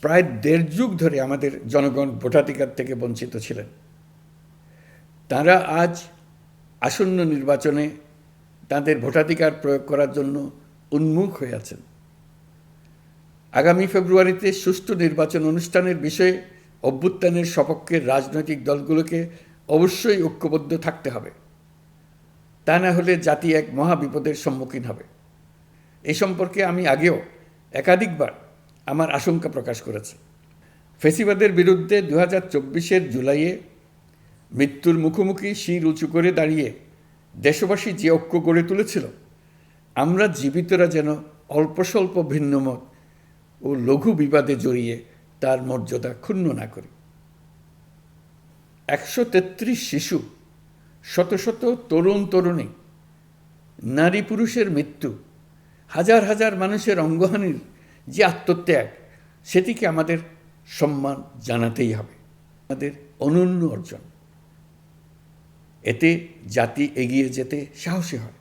প্রায় ১.৫ যুগ ধরে আমাদের জনগণ ভোটাধিকার থেকে বঞ্চিত ছিলেন। তারা আজ আসন্ন নির্বাচনে তাদের ভোটাধিকার প্রয়োগ করার জন্য উন্মুখ হয়ে আছেন। আগামী ফেব্রুয়ারিতে সুষ্ঠু নির্বাচন অনুষ্ঠানের বিষয়ে অভ্যুত্থানের সপক্ষের রাজনৈতিক দলগুলোকে অবশ্যই ঐক্যবদ্ধ থাকতে হবে। তা না হলে জাতি এক মহাবিপদের সম্মুখীন হবে। এই সম্পর্কে আমি আগেও একাধিকবার আমার আশঙ্কা প্রকাশ করেছি। ফ্যাসিবাদের বিরুদ্ধে 2024-এর জুলাইয়ে মৃত্যুর মুখোমুখি শির উঁচু করে দাঁড়িয়ে দেশবাসী যে ঐক্য গড়ে তুলেছিল, আমরা জীবিতরা যেন অল্প স্বল্প ভিন্নমত ও লঘু বিবাদে জড়িয়ে তার মর্যাদা ক্ষুণ্ণ না করি। 133 শিশু, শত শত তরুণ তরুণী, নারী পুরুষের মৃত্যু, হাজার হাজার মানুষের অঙ্গহানির যে আত্মত্যাগ, সেটিকে আমাদের সম্মান জানাতেই হবে। আমাদের অনন্য অর্জন। এতে জাতি এগিয়ে যেতে সাহসী হয়।